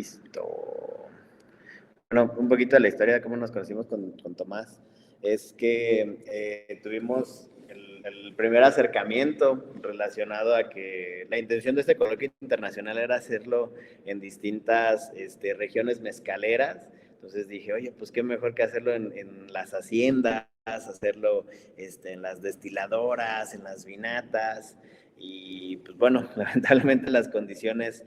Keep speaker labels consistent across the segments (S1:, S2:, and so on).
S1: Listo. Bueno, un poquito de la historia de cómo nos conocimos con Tomás es que tuvimos el primer acercamiento relacionado a que la intención de este coloquio internacional era hacerlo en distintas regiones mezcaleras. Entonces dije, oye, pues qué mejor que hacerlo en las haciendas, hacerlo en las destiladoras, en las vinatas. Y pues bueno, lamentablemente las condiciones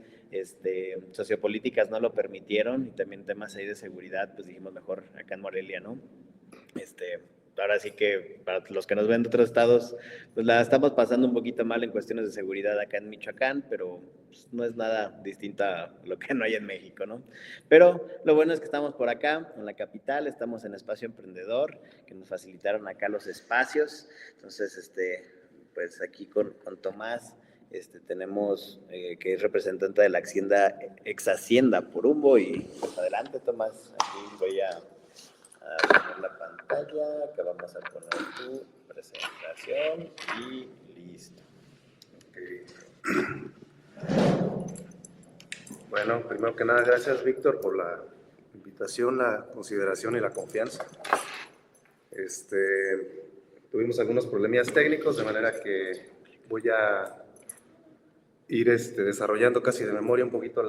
S1: sociopolíticas no lo permitieron y también temas ahí de seguridad, pues dijimos mejor acá en Morelia, ¿no? Ahora sí que para los que nos ven de otros estados, pues la estamos pasando un poquito mal en cuestiones de seguridad acá en Michoacán, pero pues, no es nada distinto a lo que no hay en México, ¿no? Pero lo bueno es que estamos por acá, en la capital, estamos en Espacio Emprendedor, que nos facilitaron acá los espacios. Entonces, pues aquí con Tomás tenemos que es representante de la hacienda, ex hacienda Porumbo, y pues adelante, Tomás, aquí voy a poner la pantalla, acá vamos a poner tu presentación y listo.
S2: Okay. Bueno, primero que nada, gracias Víctor por la invitación, la consideración y la confianza. Tuvimos algunos problemillas técnicos, de manera que voy a ir desarrollando casi de memoria un poquito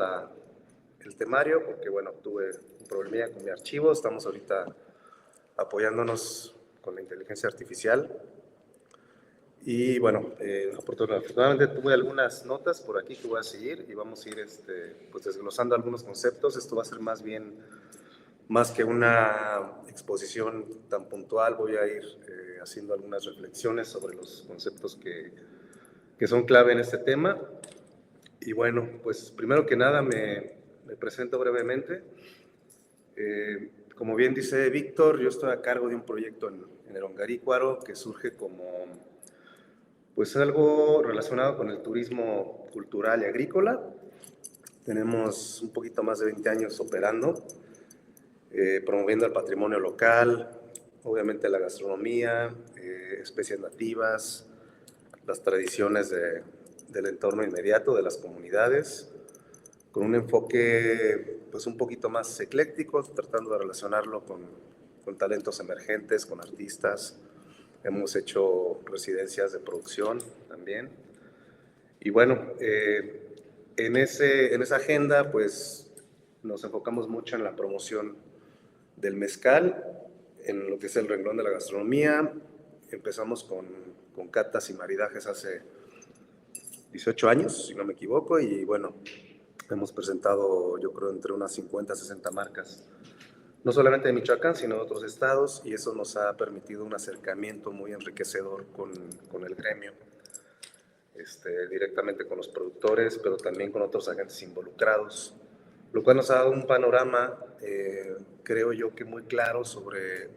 S2: el temario, porque bueno, tuve un problemilla con mi archivo, estamos ahorita apoyándonos con la inteligencia artificial. Y bueno, afortunadamente tuve algunas notas por aquí que voy a seguir y vamos a ir pues desglosando algunos conceptos. Esto va a ser más que una exposición tan puntual, voy a ir haciendo algunas reflexiones sobre los conceptos que son clave en este tema. Y bueno, pues primero que nada me presento brevemente. Como bien dice Víctor, yo estoy a cargo de un proyecto en el Ongarícuaro que surge como pues algo relacionado con el turismo cultural y agrícola. Tenemos un poquito más de 20 años operando, promoviendo el patrimonio local, obviamente la gastronomía, especies nativas, las tradiciones del entorno inmediato de las comunidades, con un enfoque pues un poquito más ecléctico, tratando de relacionarlo con talentos emergentes, con artistas. Hemos hecho residencias de producción también. Y bueno, en esa agenda pues nos enfocamos mucho en la promoción del mezcal, en lo que es el renglón de la gastronomía. Empezamos con catas y maridajes hace 18 años, si no me equivoco, y bueno, hemos presentado yo creo entre unas 50, 60 marcas, no solamente de Michoacán, sino de otros estados, y eso nos ha permitido un acercamiento muy enriquecedor con el gremio, directamente con los productores, pero también con otros agentes involucrados, lo cual nos ha dado un panorama, creo yo que muy claro sobre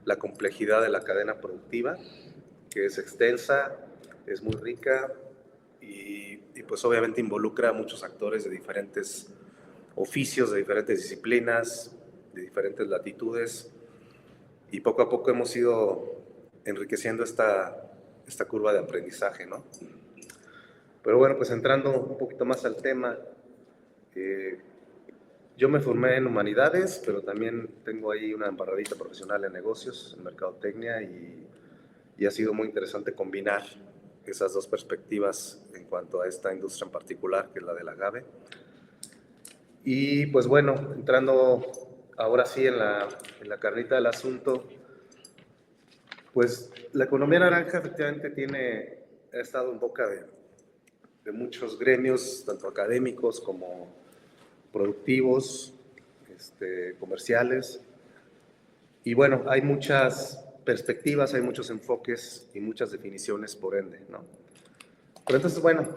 S2: la complejidad de la cadena productiva, que es extensa, es muy rica y pues obviamente involucra a muchos actores de diferentes oficios, de diferentes disciplinas, de diferentes latitudes, y poco a poco hemos ido enriqueciendo esta curva de aprendizaje, ¿no? Pero bueno, pues entrando un poquito más al tema, yo me formé en humanidades, pero también tengo ahí una embarradita profesional en negocios, en mercadotecnia, y ha sido muy interesante combinar esas dos perspectivas en cuanto a esta industria en particular, que es la del agave. Y pues bueno, entrando ahora sí en la carnita del asunto, pues la economía naranja efectivamente ha estado en boca de muchos gremios, tanto académicos como productivos, comerciales. Y bueno, hay muchas perspectivas, hay muchos enfoques y muchas definiciones por ende, ¿no? Pero entonces, bueno,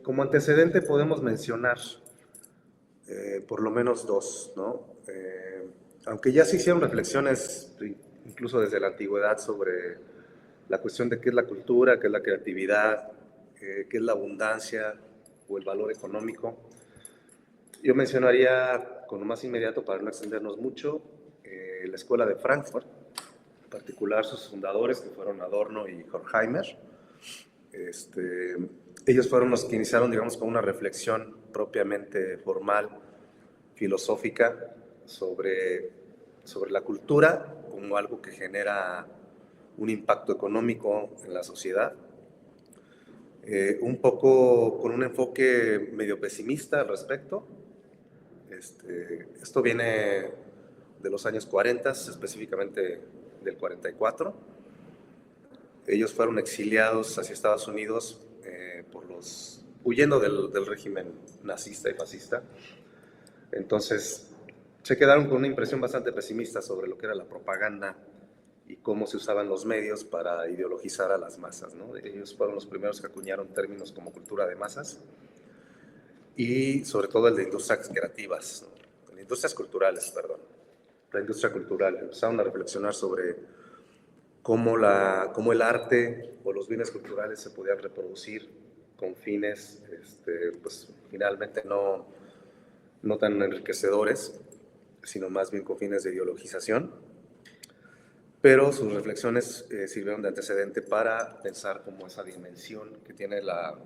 S2: como antecedente podemos mencionar por lo menos dos, ¿no? Aunque ya se hicieron reflexiones, incluso desde la antigüedad, sobre la cuestión de qué es la cultura, qué es la creatividad, qué es la abundancia o el valor económico. Yo mencionaría con lo más inmediato, para no extendernos mucho, la Escuela de Frankfurt, en particular sus fundadores, que fueron Adorno y Horkheimer. Ellos fueron los que iniciaron, digamos, con una reflexión propiamente formal filosófica sobre la cultura como algo que genera un impacto económico en la sociedad, un poco con un enfoque medio pesimista al respecto. Esto viene de los años 40, específicamente del 44. Ellos fueron exiliados hacia Estados Unidos huyendo del régimen nazista y fascista. Entonces, se quedaron con una impresión bastante pesimista sobre lo que era la propaganda y cómo se usaban los medios para ideologizar a las masas, ¿no? Ellos fueron los primeros que acuñaron términos como cultura de masas y sobre todo el de industrias creativas, ¿no? Industrias culturales, perdón. La industria cultural. Empezaron a reflexionar sobre cómo el arte o los bienes culturales se podían reproducir con fines, pues finalmente no tan enriquecedores, sino más bien con fines de ideologización. Pero sus reflexiones sirvieron de antecedente para pensar como esa dimensión que tiene la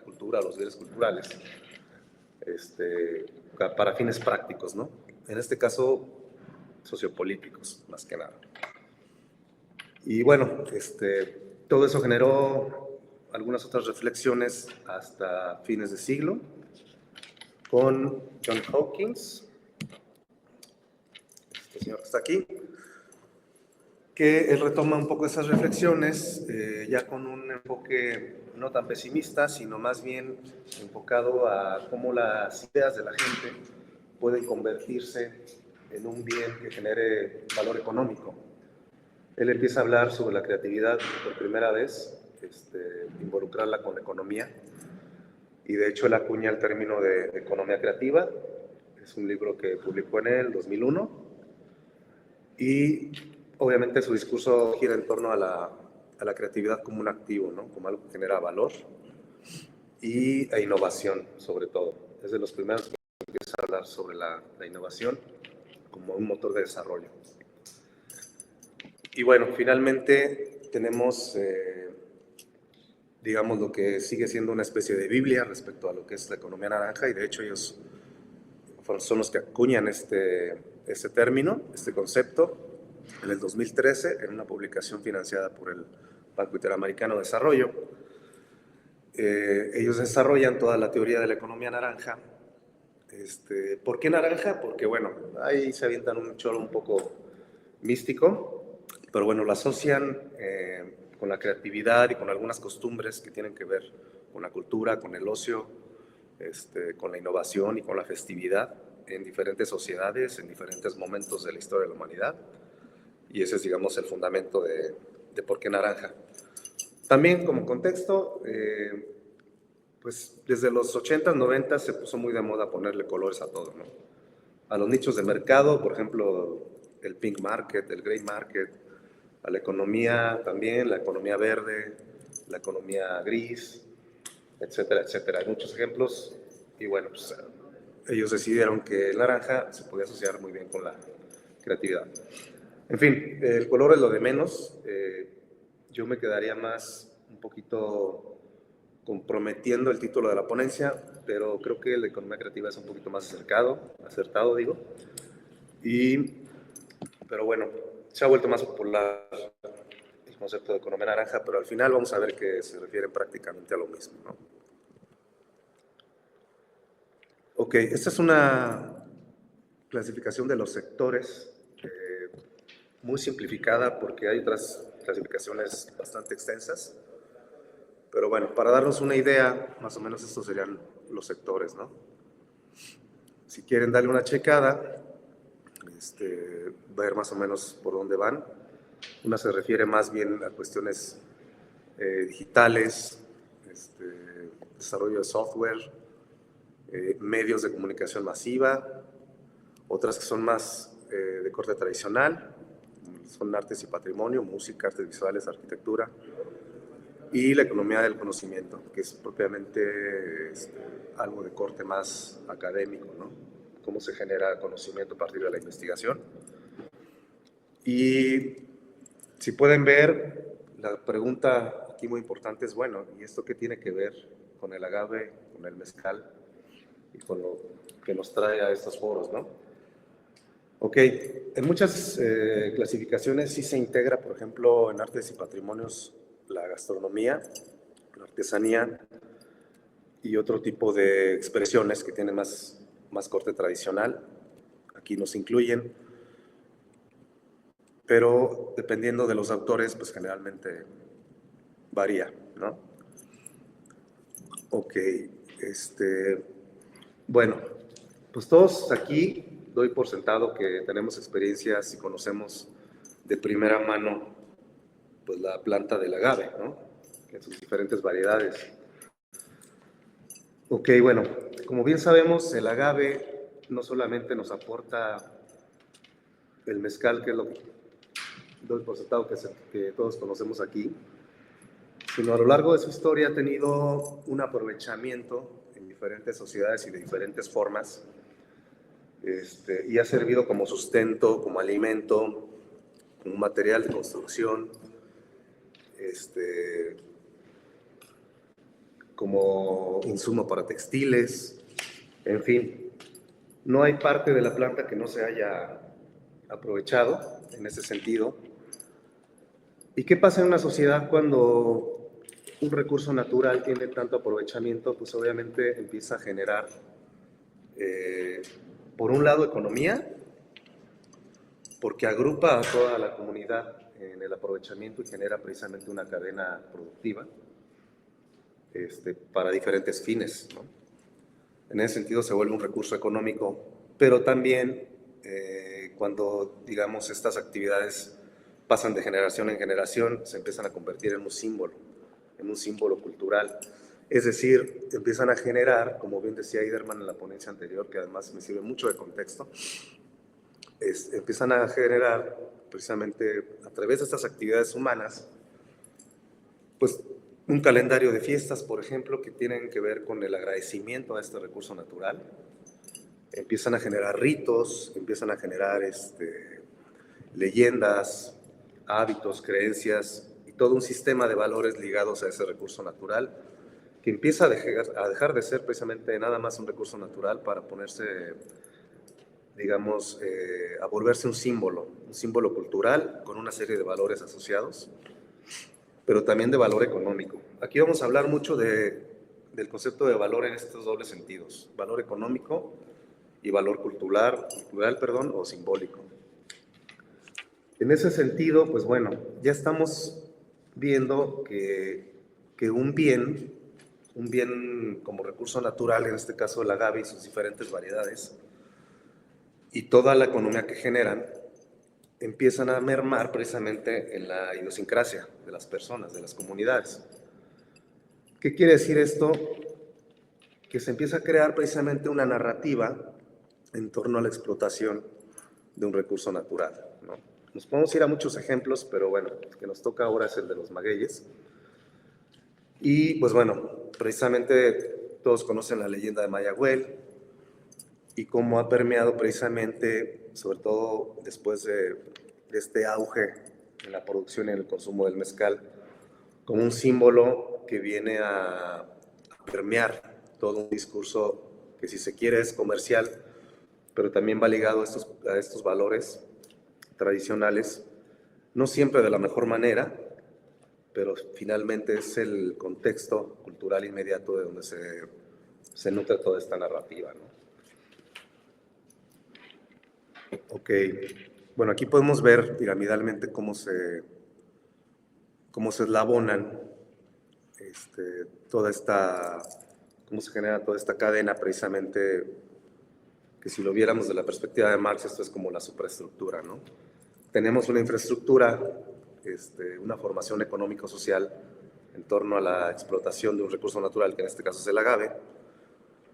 S2: cultura, los bienes culturales, para fines prácticos, ¿no? En este caso, sociopolíticos, más que nada. Y bueno, todo eso generó algunas otras reflexiones hasta fines de siglo, con John Hawkins, este señor que está aquí, que él retoma un poco esas reflexiones, ya con un enfoque no tan pesimista, sino más bien enfocado a cómo las ideas de la gente pueden convertirse en un bien que genere valor económico. Él empieza a hablar sobre la creatividad por primera vez, involucrarla con la economía, y de hecho él acuña el término de economía creativa. Es un libro que publicó en el 2001, y obviamente su discurso gira en torno a la creatividad como un activo, ¿no? Como algo que genera valor e innovación, sobre todo. Es de los primeros que empieza a hablar sobre la innovación como un motor de desarrollo. Y bueno, finalmente tenemos, digamos, lo que sigue siendo una especie de Biblia respecto a lo que es la economía naranja, y de hecho ellos son los que acuñan este término, este concepto, en el 2013, en una publicación financiada por el Banco Interamericano de Desarrollo. Ellos desarrollan toda la teoría de la economía naranja. ¿Por qué naranja? Porque, bueno, ahí se avientan un choro un poco místico, pero bueno, lo asocian con la creatividad y con algunas costumbres que tienen que ver con la cultura, con el ocio, con la innovación y con la festividad en diferentes sociedades, en diferentes momentos de la historia de la humanidad. Y ese es, digamos, el fundamento de por qué naranja. También como contexto, pues desde los 80s, 90s se puso muy de moda ponerle colores a todo, ¿no? A los nichos de mercado, por ejemplo, el pink market, el gray market, a la economía también, la economía verde, la economía gris, etcétera, etcétera. Hay muchos ejemplos y bueno, pues ellos decidieron que el naranja se podía asociar muy bien con la creatividad. En fin, el color es lo de menos. Yo me quedaría más un poquito comprometiendo el título de la ponencia, pero creo que la economía creativa es un poquito más acertado, digo. Pero bueno, se ha vuelto más popular el concepto de economía naranja, pero al final vamos a ver que se refieren prácticamente a lo mismo, ¿no? Ok, esta es una clasificación de los sectores muy simplificada porque hay otras clasificaciones bastante extensas. Pero bueno, para darnos una idea, más o menos estos serían los sectores, ¿no? Si quieren darle una checada, ver más o menos por dónde van. Una se refiere más bien a cuestiones digitales, desarrollo de software, medios de comunicación masiva, otras que son más de corte tradicional, son artes y patrimonio, música, artes visuales, arquitectura, y la economía del conocimiento, que es propiamente algo de corte más académico, ¿no? Cómo se genera conocimiento a partir de la investigación. Y si pueden ver, la pregunta aquí muy importante es, bueno, ¿y esto qué tiene que ver con el agave, con el mezcal y con lo que nos trae a estos foros, ¿no? Ok, en muchas clasificaciones sí se integra, por ejemplo, en artes y patrimonios, la gastronomía, la artesanía y otro tipo de expresiones que tienen más corte tradicional. Aquí nos incluyen, pero dependiendo de los autores, pues generalmente varía, ¿no? Ok, bueno, pues todos aquí doy por sentado que tenemos experiencias y conocemos de primera mano pues la planta del agave, ¿no? En sus diferentes variedades. Ok, bueno, como bien sabemos, el agave no solamente nos aporta el mezcal, que es lo que doy por sentado que todos conocemos aquí, sino a lo largo de su historia ha tenido un aprovechamiento en diferentes sociedades y de diferentes formas, y ha servido como sustento, como alimento, como material de construcción, como insumo para textiles, en fin, no hay parte de la planta que no se haya aprovechado en ese sentido. ¿Y qué pasa en una sociedad cuando un recurso natural tiene tanto aprovechamiento? Pues obviamente empieza a generar, por un lado, economía, porque agrupa a toda la comunidad en el aprovechamiento y genera precisamente una cadena productiva para diferentes fines, ¿no? En ese sentido se vuelve un recurso económico, pero también cuando, digamos, estas actividades pasan de generación en generación, se empiezan a convertir en un símbolo cultural. Es decir, empiezan a generar, como bien decía Iderman en la ponencia anterior, que además me sirve mucho de contexto, empiezan a generar precisamente a través de estas actividades humanas, pues un calendario de fiestas, por ejemplo, que tienen que ver con el agradecimiento a este recurso natural. Empiezan a generar ritos, empiezan a generar leyendas, hábitos, creencias y todo un sistema de valores ligados a ese recurso natural que empieza a dejar de ser precisamente nada más un recurso natural para ponerse, digamos, a volverse un símbolo cultural con una serie de valores asociados, pero también de valor económico. Aquí vamos a hablar mucho del concepto de valor en estos dobles sentidos, valor económico y valor cultural, o simbólico. En ese sentido, pues bueno, ya estamos viendo que un bien como recurso natural, en este caso el agave y sus diferentes variedades, y toda la economía que generan, empiezan a mermar precisamente en la idiosincrasia de las personas, de las comunidades. ¿Qué quiere decir esto? Que se empieza a crear precisamente una narrativa en torno a la explotación de un recurso natural, ¿no? Nos podemos ir a muchos ejemplos, pero bueno, el que nos toca ahora es el de los magueyes. Y pues bueno, precisamente todos conocen la leyenda de Mayagüel y cómo ha permeado precisamente, sobre todo después de este auge en la producción y en el consumo del mezcal, como un símbolo que viene a permear todo un discurso que, si se quiere, es comercial, pero también va ligado a estos valores tradicionales, no siempre de la mejor manera, pero finalmente es el contexto cultural inmediato de donde se nutre toda esta narrativa, ¿no? Ok, bueno, aquí podemos ver piramidalmente cómo se eslabonan cómo se genera toda esta cadena, precisamente, que si lo viéramos de la perspectiva de Marx, esto es como la superestructura, ¿no? Tenemos una infraestructura, una formación económico-social en torno a la explotación de un recurso natural, que en este caso es el agave,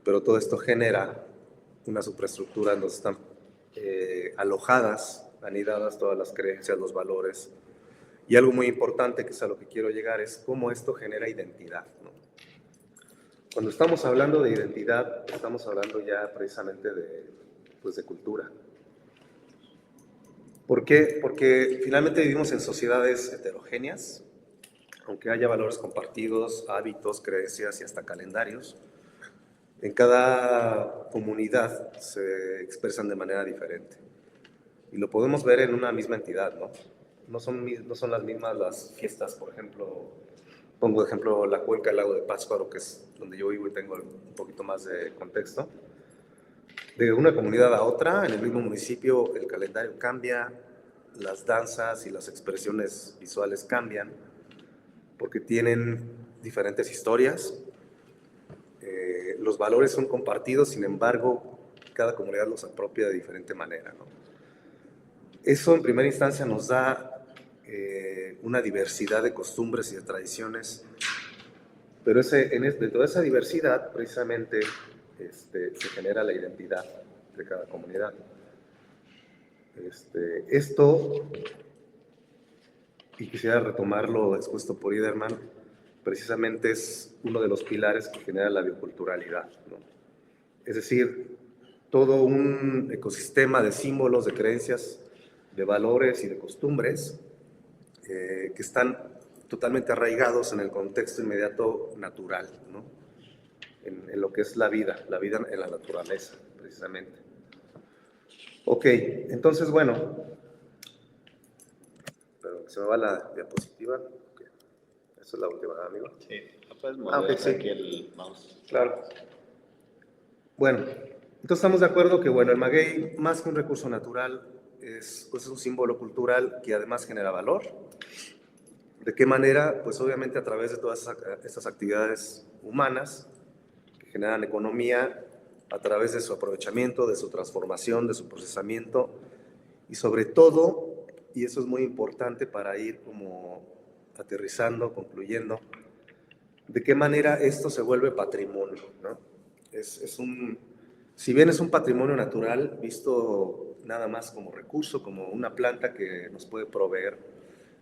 S2: pero todo esto genera una superestructura en donde están alojadas, anidadas todas las creencias, los valores, y algo muy importante, que es a lo que quiero llegar, es cómo esto genera identidad, ¿no? Cuando estamos hablando de identidad, estamos hablando ya precisamente de cultura. ¿Por qué? Porque finalmente vivimos en sociedades heterogéneas, aunque haya valores compartidos, hábitos, creencias y hasta calendarios. En cada comunidad se expresan de manera diferente. Y lo podemos ver en una misma entidad, ¿no? No son las mismas las fiestas, por ejemplo, pongo de ejemplo la cuenca del lago de Pátzcuaro, que es donde yo vivo y tengo un poquito más de contexto. De una comunidad a otra, en el mismo municipio, el calendario cambia, las danzas y las expresiones visuales cambian, porque tienen diferentes historias. Los valores son compartidos, sin embargo, cada comunidad los apropia de diferente manera, ¿no? Eso en primera instancia nos da una diversidad de costumbres y de tradiciones, pero dentro de esa diversidad precisamente se genera la identidad de cada comunidad. Esto, y quisiera retomar lo expuesto por Iderman, precisamente es uno de los pilares que genera la bioculturalidad, ¿no? Es decir, todo un ecosistema de símbolos, de creencias, de valores y de costumbres que están totalmente arraigados en el contexto inmediato natural, ¿no? En lo que es la vida en la naturaleza, precisamente. Ok, entonces, bueno, pero se me va la diapositiva. Okay. Esa es la última, ¿verdad, amigo?
S1: Sí, no puedes mover
S2: okay, sí.
S1: aquí el mouse.
S2: Claro. Bueno, entonces estamos de acuerdo que, bueno, el maguey, más que un recurso natural, pues es un símbolo cultural que además genera valor. ¿De qué manera? Pues obviamente a través de todas estas actividades humanas que generan economía, a través de su aprovechamiento, de su transformación, de su procesamiento y sobre todo, y eso es muy importante para ir como aterrizando, concluyendo, de qué manera esto se vuelve patrimonio, ¿no? Si bien es un patrimonio natural, visto nada más como recurso, como una planta que nos puede proveer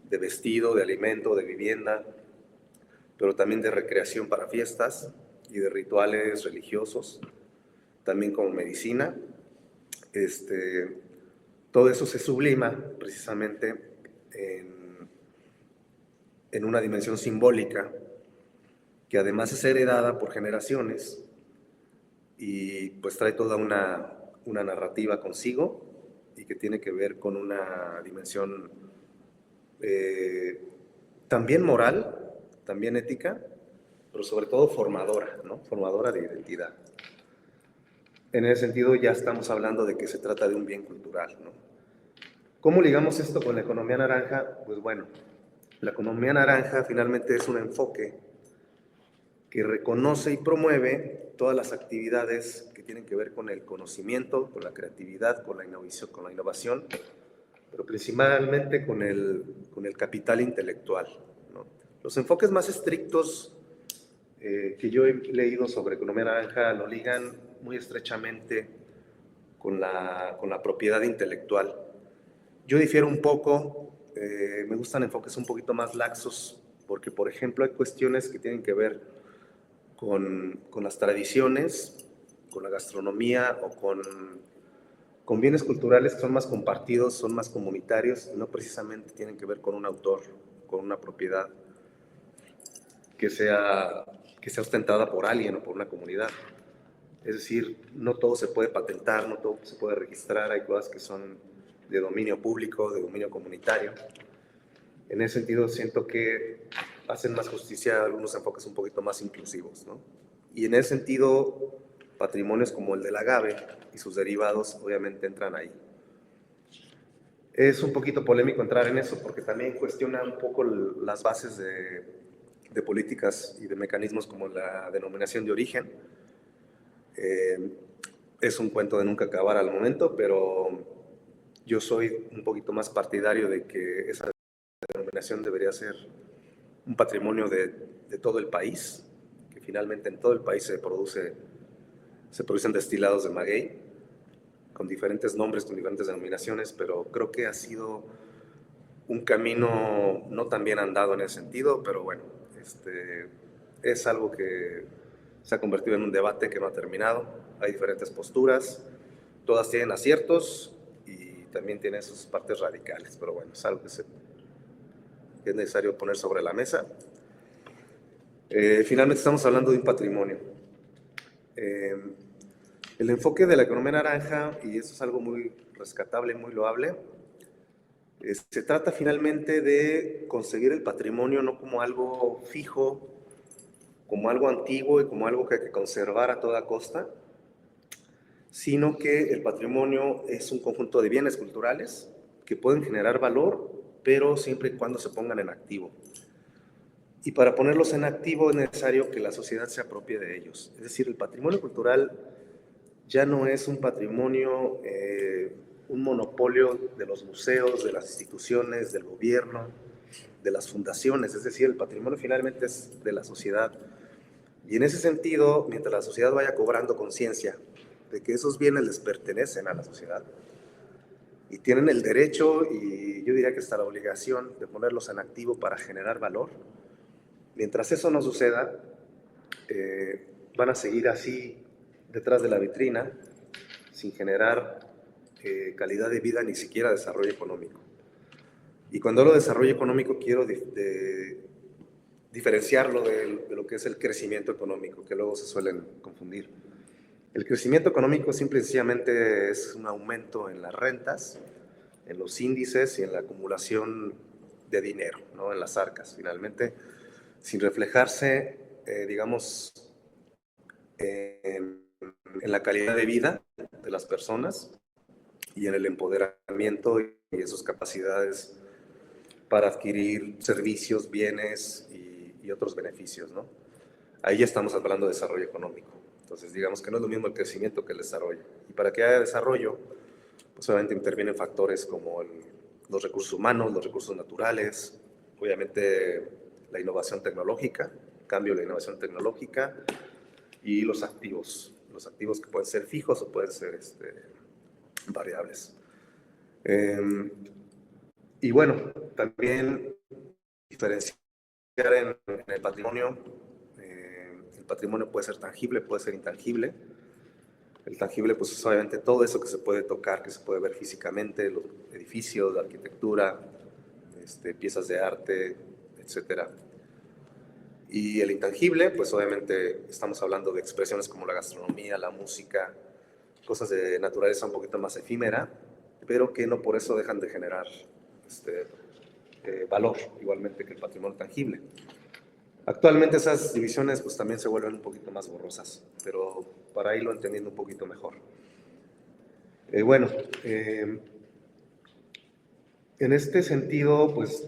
S2: de vestido, de alimento, de vivienda, pero también de recreación para fiestas y de rituales religiosos, también como medicina. Todo eso se sublima precisamente en una dimensión simbólica que además es heredada por generaciones y pues trae toda una narrativa consigo y que tiene que ver con una dimensión también moral, también ética, pero sobre todo formadora, ¿no? Formadora de identidad. En ese sentido ya estamos hablando de que se trata de un bien cultural, ¿no? ¿Cómo ligamos esto con la economía naranja? Pues bueno, la economía naranja finalmente es un enfoque que reconoce y promueve todas las actividades que tienen que ver con el conocimiento, con la creatividad, con la innovación, pero principalmente con el capital intelectual, ¿no? Los enfoques más estrictos que yo he leído sobre economía naranja lo ligan muy estrechamente con la propiedad intelectual. Yo difiero un poco, me gustan enfoques un poquito más laxos, porque por ejemplo hay cuestiones que tienen que ver con las tradiciones, con la gastronomía o con bienes culturales que son más compartidos, son más comunitarios y no precisamente tienen que ver con un autor, con una propiedad que sea ostentada por alguien o por una comunidad. Es decir, no todo se puede patentar, no todo se puede registrar, hay cosas que son de dominio público, de dominio comunitario. En ese sentido, siento que hacen más justicia algunos enfoques un poquito más inclusivos, ¿no? Y en ese sentido, patrimonios como el del agave y sus derivados obviamente entran ahí. Es un poquito polémico entrar en eso porque también cuestiona un poco las bases de políticas y de mecanismos como la denominación de origen. Es un cuento de nunca acabar al momento, pero yo soy un poquito más partidario de que esa denominación debería ser un patrimonio de todo el país, que finalmente en todo el país se producen destilados de maguey, con diferentes nombres, con diferentes denominaciones, pero creo que ha sido un camino no tan bien andado en ese sentido, pero bueno, es algo que se ha convertido en un debate que no ha terminado. Hay diferentes posturas, todas tienen aciertos y también tienen sus partes radicales, pero bueno, es algo que es necesario poner sobre la mesa. Finalmente estamos hablando de un patrimonio. Eh, el enfoque de la economía naranja, y eso es algo muy rescatable, muy loable, se trata finalmente de conseguir el patrimonio no como algo fijo, como algo antiguo y como algo que hay que conservar a toda costa, sino que el patrimonio es un conjunto de bienes culturales que pueden generar valor, pero siempre y cuando se pongan en activo. Y para ponerlos en activo es necesario que la sociedad se apropie de ellos. Es decir, el patrimonio cultural ya no es un patrimonio, un monopolio de los museos, de las instituciones, del gobierno, de las fundaciones. Es decir, el patrimonio finalmente es de la sociedad. Y en ese sentido, mientras la sociedad vaya cobrando conciencia de que esos bienes les pertenecen a la sociedad y tienen el derecho y yo diría que hasta la obligación de ponerlos en activo para generar valor, mientras eso no suceda, van a seguir así detrás de la vitrina sin generar calidad de vida ni siquiera desarrollo económico. Y cuando hablo de desarrollo económico quiero diferenciarlo de lo que es el crecimiento económico, que luego se suelen confundir. El crecimiento económico simple y sencillamente es un aumento en las rentas, en los índices y en la acumulación de dinero, ¿no? En las arcas, finalmente, sin reflejarse, digamos, en la calidad de vida de las personas y en el empoderamiento y sus capacidades para adquirir servicios, bienes y otros beneficios, ¿no? Ahí ya estamos hablando de desarrollo económico. Entonces, digamos que no es lo mismo el crecimiento que el desarrollo. Y para que haya desarrollo, pues obviamente intervienen factores como los recursos humanos, los recursos naturales, obviamente la innovación tecnológica, cambio de la innovación tecnológica y los activos que pueden ser fijos o pueden ser variables. Y bueno, también diferenciar en el patrimonio. El patrimonio puede ser tangible, puede ser intangible. El tangible, pues es obviamente todo eso que se puede tocar, que se puede ver físicamente, los edificios, la arquitectura, piezas de arte, etcétera. Y el intangible, pues obviamente estamos hablando de expresiones como la gastronomía, la música, cosas de naturaleza un poquito más efímera, pero que no por eso dejan de generar valor, igualmente que el patrimonio tangible. Actualmente esas divisiones pues también se vuelven un poquito más borrosas, pero para irlo entendiendo un poquito mejor. Bueno, en este sentido, pues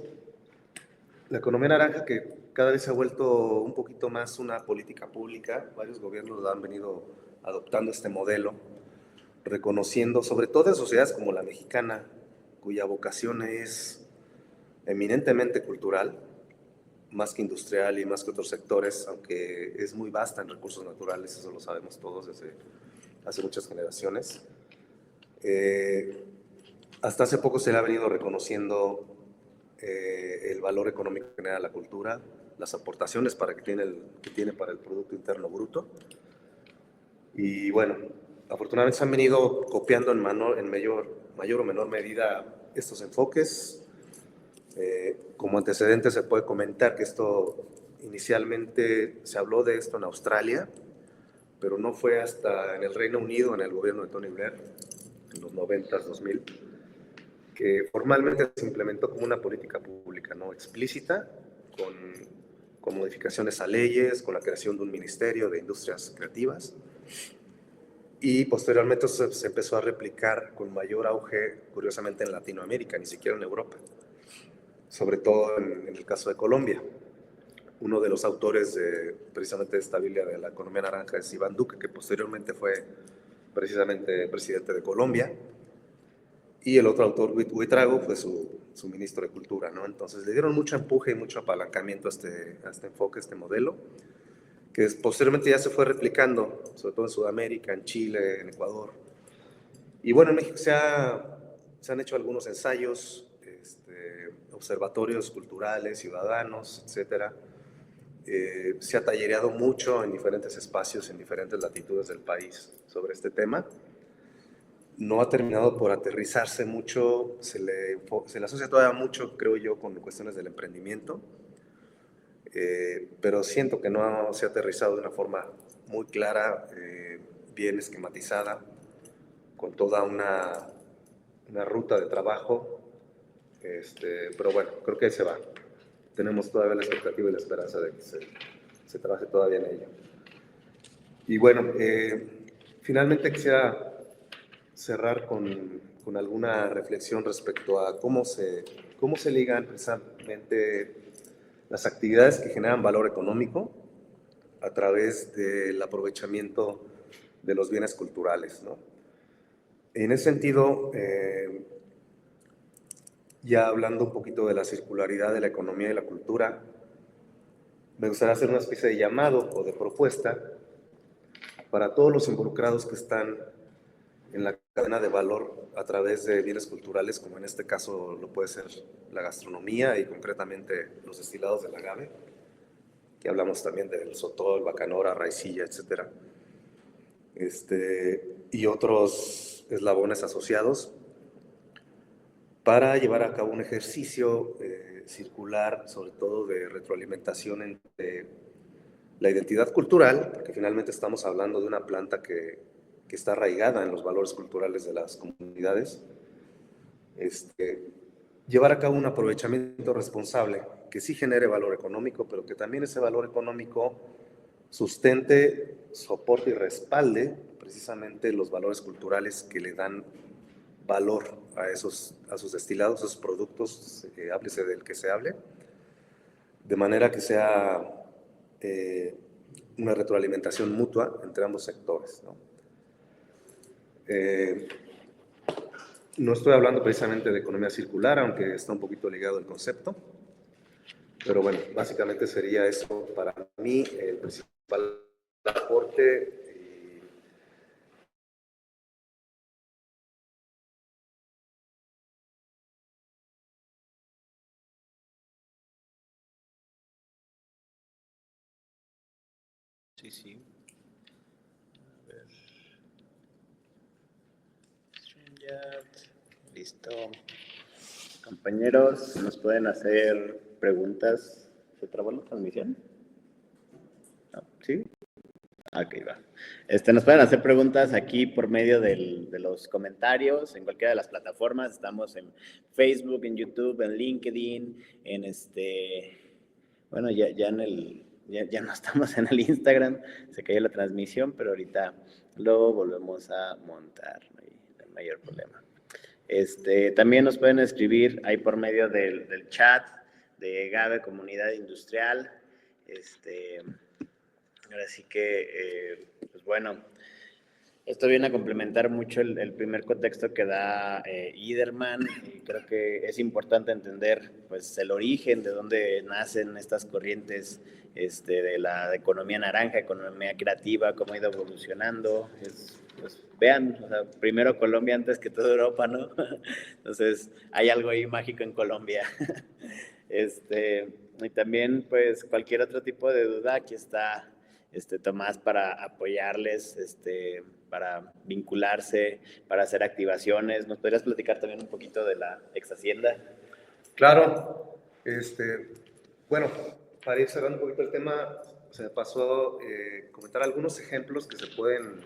S2: la economía naranja que cada vez se ha vuelto un poquito más una política pública, varios gobiernos han venido adoptando este modelo, reconociendo, sobre todo en sociedades como la mexicana, cuya vocación es eminentemente cultural, más que industrial y más que otros sectores, aunque es muy vasta en recursos naturales, eso lo sabemos todos desde hace muchas generaciones. Hasta hace poco se le ha venido reconociendo el valor económico que genera la cultura, las aportaciones que tiene para el Producto Interno Bruto. Y bueno, afortunadamente se han venido copiando en mayor o menor medida estos enfoques. Como antecedente se puede comentar que inicialmente se habló de esto en Australia, pero no fue hasta en el Reino Unido, en el gobierno de Tony Blair, en los 90s, 2000, que formalmente se implementó como una política pública no explícita, con modificaciones a leyes, con la creación de un ministerio de industrias creativas, y posteriormente se empezó a replicar con mayor auge, curiosamente, en Latinoamérica, ni siquiera en Europa, sobre todo en el caso de Colombia. Uno de los autores precisamente de esta Biblia de la economía naranja es Iván Duque, que posteriormente fue precisamente presidente de Colombia, y el otro autor, Huitrago, fue su ministro de Cultura, ¿no? Entonces le dieron mucho empuje y mucho apalancamiento a este enfoque, a este modelo, que posteriormente ya se fue replicando, sobre todo en Sudamérica, en Chile, en Ecuador. Y bueno, en México se han hecho algunos ensayos, observatorios culturales, ciudadanos, etcétera. Se ha tallereado mucho en diferentes espacios, en diferentes latitudes del país sobre este tema. No ha terminado por aterrizarse mucho, se le asocia todavía mucho, creo yo, con cuestiones del emprendimiento, pero siento que no se ha aterrizado de una forma muy clara, bien esquematizada, con toda una ruta de trabajo, pero bueno, creo que ahí se va. Tenemos todavía la expectativa y la esperanza de que se trabaje todavía en ello. Y bueno, finalmente quisiera cerrar con alguna reflexión respecto a cómo se ligan precisamente las actividades que generan valor económico a través del aprovechamiento de los bienes culturales, ¿no? En ese sentido, ya hablando un poquito de la circularidad de la economía y la cultura, me gustaría hacer una especie de llamado o de propuesta para todos los involucrados que están en la cadena de valor a través de bienes culturales, como en este caso lo puede ser la gastronomía y concretamente los destilados del agave, que hablamos también del sotol, bacanora, raicilla, etcétera, y otros eslabones asociados, para llevar a cabo un ejercicio circular, sobre todo de retroalimentación entre la identidad cultural, porque finalmente estamos hablando de una planta que está arraigada en los valores culturales de las comunidades, llevar a cabo un aprovechamiento responsable que sí genere valor económico, pero que también ese valor económico sustente, soporte y respalde precisamente los valores culturales que le dan valor a esos destilados, a esos productos, háblese del que se hable, de manera que sea una retroalimentación mutua entre ambos sectores, ¿no? No estoy hablando precisamente de economía circular, aunque está un poquito ligado el concepto, pero bueno, básicamente sería eso para mí el principal aporte.
S1: Sí, sí. A ver. StreamYard. Listo. Compañeros, nos pueden hacer preguntas. ¿Se trabó la transmisión? No, ¿sí? Ok, va. Nos pueden hacer preguntas aquí por medio de los comentarios en cualquiera de las plataformas. Estamos en Facebook, en YouTube, en LinkedIn, en bueno, ya no estamos en el Instagram, se cayó la transmisión, pero ahorita lo volvemos a montar, no hay mayor problema. También nos pueden escribir ahí por medio del chat de Gave Comunidad Industrial. Ahora sí que, pues bueno, esto viene a complementar mucho el primer contexto que da Iderman, y creo que es importante entender pues, el origen, de dónde nacen estas corrientes de la economía naranja, economía creativa, cómo ha ido evolucionando. Pues, vean, o sea, primero Colombia antes que toda Europa, ¿no? Entonces, hay algo ahí mágico en Colombia. Y también, pues, cualquier otro tipo de duda, aquí está Tomás para apoyarles, para vincularse, para hacer activaciones. ¿Nos podrías platicar también un poquito de la ex hacienda?
S2: Claro, bueno, para ir cerrando un poquito el tema, se me pasó comentar algunos ejemplos que se pueden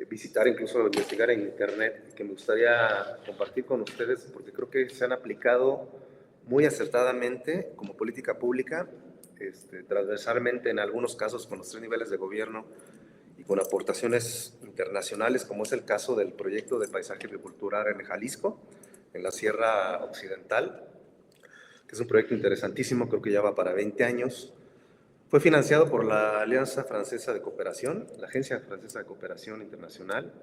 S2: visitar, incluso investigar en internet, que me gustaría compartir con ustedes, porque creo que se han aplicado muy acertadamente como política pública, transversalmente en algunos casos con los 3 niveles de gobierno y con aportaciones internacionales, como es el caso del proyecto de paisaje biocultural en Jalisco, en la Sierra Occidental, que es un proyecto interesantísimo, creo que ya va para 20 años. Fue financiado por la Alianza Francesa de Cooperación, la Agencia Francesa de Cooperación Internacional.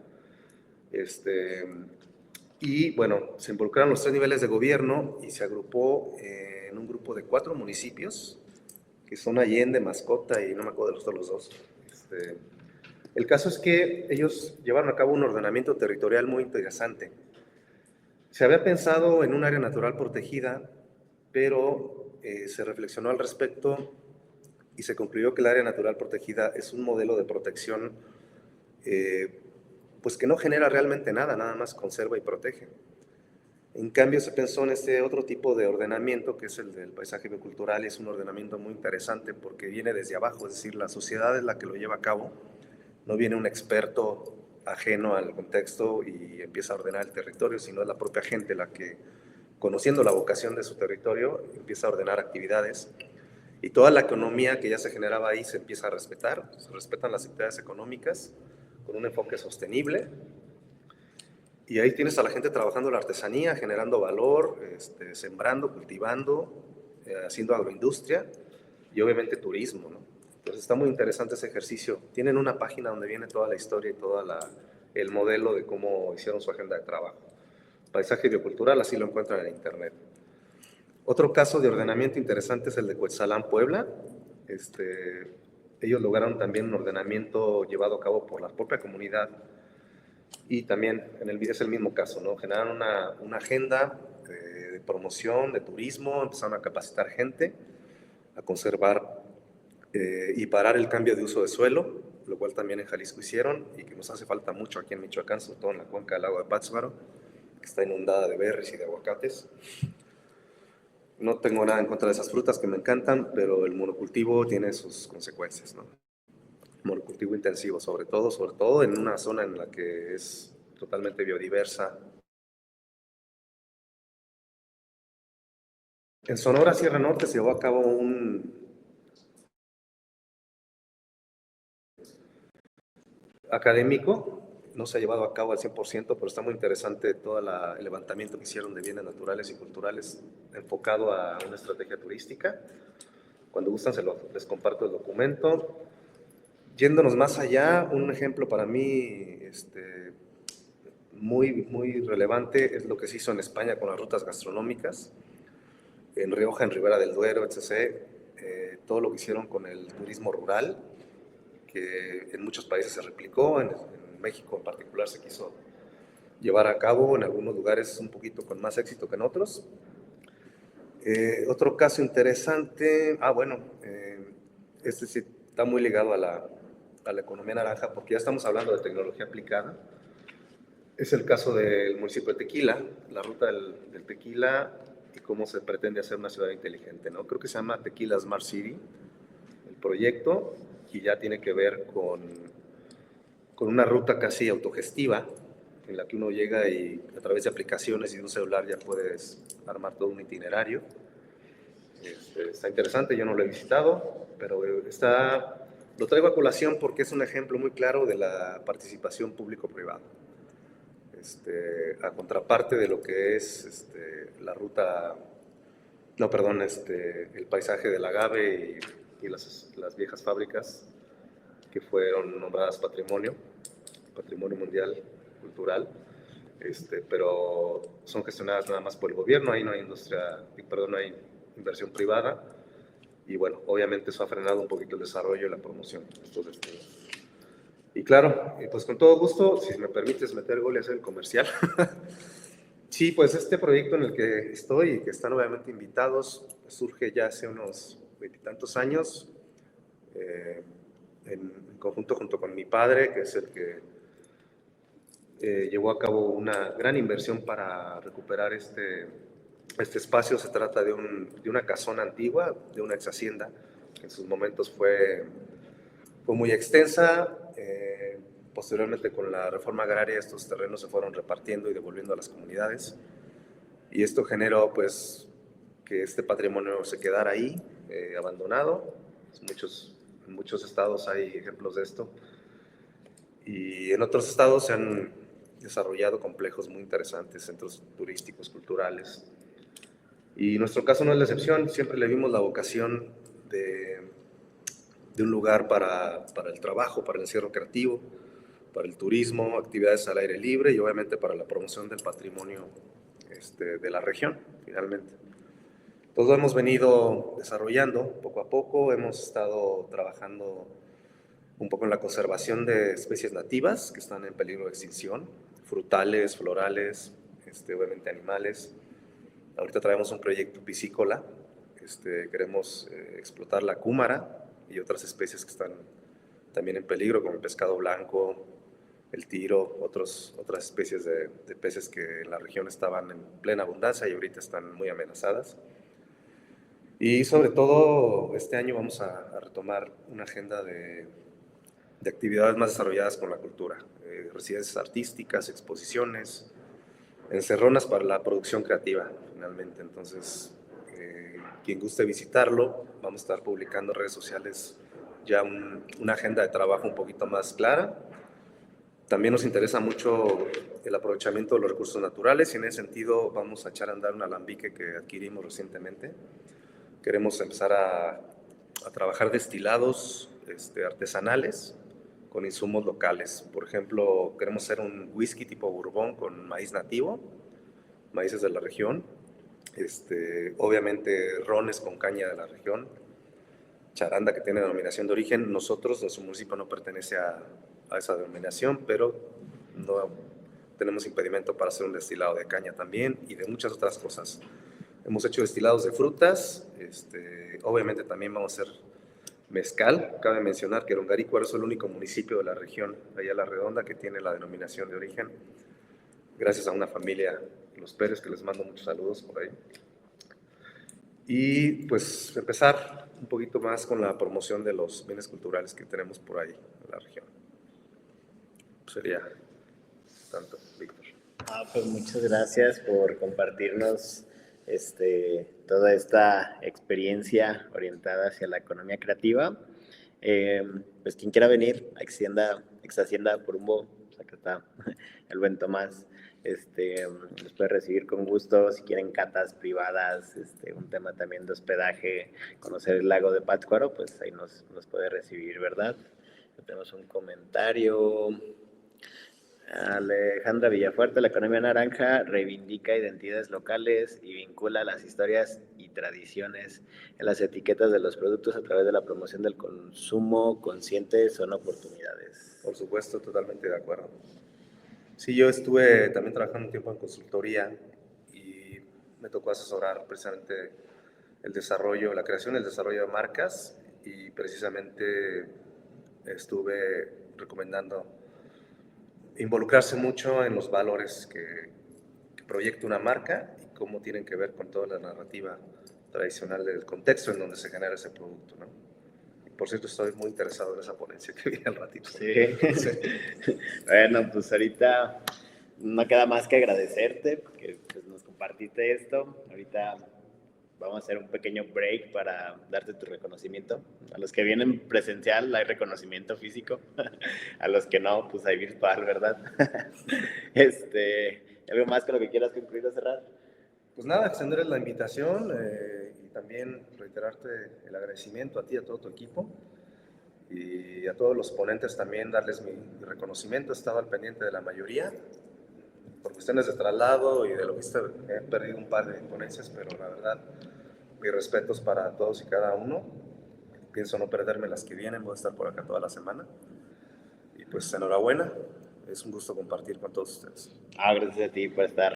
S2: Y bueno, se involucraron los 3 niveles de gobierno y se agrupó en un grupo de 4 municipios, que son Allende, Mascota y no me acuerdo de los dos. El caso es que ellos llevaron a cabo un ordenamiento territorial muy interesante. Se había pensado en un área natural protegida, pero se reflexionó al respecto y se concluyó que el área natural protegida es un modelo de protección pues que no genera realmente nada, nada más conserva y protege. En cambio, se pensó en este otro tipo de ordenamiento, que es el del paisaje biocultural, y es un ordenamiento muy interesante porque viene desde abajo, es decir, la sociedad es la que lo lleva a cabo, no viene un experto ajeno al contexto y empieza a ordenar el territorio, sino es la propia gente la que, conociendo la vocación de su territorio, empieza a ordenar actividades y toda la economía que ya se generaba ahí se empieza a respetar, se respetan las actividades económicas con un enfoque sostenible. Y ahí tienes a la gente trabajando la artesanía, generando valor, sembrando, cultivando, haciendo agroindustria y obviamente turismo, ¿no? Entonces está muy interesante ese ejercicio. Tienen una página donde viene toda la historia y todo el modelo de cómo hicieron su agenda de trabajo. Paisaje biocultural, así lo encuentran en internet. Otro caso de ordenamiento interesante es el de Cuetzalán, Puebla. Ellos lograron también un ordenamiento llevado a cabo por la propia comunidad y también es el mismo caso, ¿no? Generaron una agenda de promoción, de turismo, empezaron a capacitar gente, a conservar y parar el cambio de uso de suelo, lo cual también en Jalisco hicieron y que nos hace falta mucho aquí en Michoacán, sobre todo en la cuenca del lago de Pátzcuaro, que está inundada de berries y de aguacates. No tengo nada en contra de esas frutas que me encantan, pero el monocultivo tiene sus consecuencias, ¿no? Monocultivo intensivo, sobre todo en una zona en la que es totalmente biodiversa. En Sonora, Sierra Norte, se llevó a cabo un académico, no se ha llevado a cabo al 100%, pero está muy interesante todo el levantamiento que hicieron de bienes naturales y culturales enfocado a una estrategia turística. Cuando gustan, les comparto el documento. Yéndonos más allá, un ejemplo para mí muy relevante es lo que se hizo en España con las rutas gastronómicas, en Rioja, en Ribera del Duero, etc. Todo lo que hicieron con el turismo rural, que en muchos países se replicó, en México en particular se quiso llevar a cabo, en algunos lugares un poquito con más éxito que en otros. Otro caso interesante, este sí está muy ligado a la economía naranja, porque ya estamos hablando de tecnología aplicada. Es el caso del municipio de Tequila, la ruta del tequila y cómo se pretende hacer una ciudad inteligente, ¿no? Creo que se llama Tequila Smart City, el proyecto, y ya tiene que ver con una ruta casi autogestiva, en la que uno llega y a través de aplicaciones y de un celular ya puedes armar todo un itinerario. Está interesante, yo no lo he visitado, pero lo traigo a colación porque es un ejemplo muy claro de la participación público-privada. A contraparte de lo que es la ruta, no, perdón, el paisaje del agave y las viejas fábricas que fueron nombradas patrimonio mundial cultural, pero son gestionadas nada más por el gobierno, ahí no hay no hay inversión privada, y bueno, obviamente eso ha frenado un poquito el desarrollo y la promoción de estos destinos. Y claro, pues con todo gusto, si me permites meter gol y hacer el comercial. Sí, pues este proyecto en el que estoy y que están obviamente invitados, surge ya hace unos 20 y tantos años, en conjunto junto con mi padre, que es el que llevó a cabo una gran inversión para recuperar este espacio. Se trata de una casona antigua, de una ex hacienda, que en sus momentos fue muy extensa. Posteriormente, con la reforma agraria, estos terrenos se fueron repartiendo y devolviendo a las comunidades. Y esto generó, pues, que este patrimonio se quedara ahí, abandonado. En muchos estados hay ejemplos de esto. Y en otros estados se han desarrollado complejos muy interesantes, centros turísticos, culturales. Y nuestro caso no es la excepción. Siempre le vimos la vocación de un lugar para el trabajo, para el encierro creativo, para el turismo, actividades al aire libre y obviamente para la promoción del patrimonio de la región, finalmente. Todo lo hemos venido desarrollando poco a poco, hemos estado trabajando un poco en la conservación de especies nativas que están en peligro de extinción, frutales, florales, obviamente animales. Ahorita traemos un proyecto piscícola, queremos explotar la cúmara y otras especies que están también en peligro, como el pescado blanco, el tiro, otras especies de peces que en la región estaban en plena abundancia y ahorita están muy amenazadas. Y sobre todo este año vamos a retomar una agenda de actividades más desarrolladas con la cultura, residencias artísticas, exposiciones, encerronas para la producción creativa, finalmente. Entonces, quien guste visitarlo, vamos a estar publicando en redes sociales ya una agenda de trabajo un poquito más clara. También nos interesa mucho el aprovechamiento de los recursos naturales y en ese sentido vamos a echar a andar un alambique que adquirimos recientemente. Queremos empezar a trabajar destilados artesanales con insumos locales. Por ejemplo, queremos hacer un whisky tipo bourbon con maíz nativo, maíces de la región, obviamente rones con caña de la región, charanda que tiene denominación de origen. Nosotros, nuestro municipio no pertenece a esa denominación, pero no tenemos impedimento para hacer un destilado de caña también y de muchas otras cosas. Hemos hecho destilados de frutas, obviamente también vamos a hacer mezcal. Cabe mencionar que Erongarícuaro es el único municipio de la región, allá a la Redonda, que tiene la denominación de origen, gracias a una familia, los Pérez, que les mando muchos saludos por ahí. Y pues empezar un poquito más con la promoción de los bienes culturales que tenemos por ahí en la región. Sería tanto, Víctor.
S1: Pues muchas gracias por compartirnos toda esta experiencia orientada hacia la economía creativa. Pues quien quiera venir a Ex Hacienda Porumbo, acá está el buen Tomás, los puede recibir con gusto. Si quieren catas privadas, un tema también de hospedaje, conocer el lago de Pátzcuaro, pues ahí nos puede recibir, ¿verdad? Tenemos un comentario. Alejandra Villafuerte: la economía naranja reivindica identidades locales y vincula las historias y tradiciones en las etiquetas de los productos a través de la promoción del consumo consciente. Son oportunidades.
S2: Por supuesto, totalmente de acuerdo. Sí, yo estuve también trabajando un tiempo en consultoría y me tocó asesorar precisamente la creación y el desarrollo de marcas, y precisamente estuve recomendando involucrarse mucho en los valores que proyecta una marca y cómo tienen que ver con toda la narrativa tradicional del contexto en donde se genera ese producto, ¿no? Y por cierto, estoy muy interesado en esa ponencia que viene al ratito.
S1: Sí. Bueno, pues ahorita no queda más que agradecerte que pues, nos compartiste esto. Ahorita vamos a hacer un pequeño break para darte tu reconocimiento. A los que vienen presencial hay reconocimiento físico, a los que no, pues hay virtual, ¿verdad? ¿Algo más con lo que quieras concluir o cerrar?
S2: Pues nada, extender la invitación y también reiterarte el agradecimiento a ti y a todo tu equipo, y a todos los ponentes también darles mi reconocimiento. Estaba al pendiente de la mayoría, por cuestiones de traslado y de lo que he perdido un par de ponencias, pero la verdad, mis respetos para todos y cada uno. Pienso no perderme las que vienen, voy a estar por acá toda la semana. Y pues enhorabuena, es un gusto compartir con todos ustedes.
S1: Gracias a ti por estar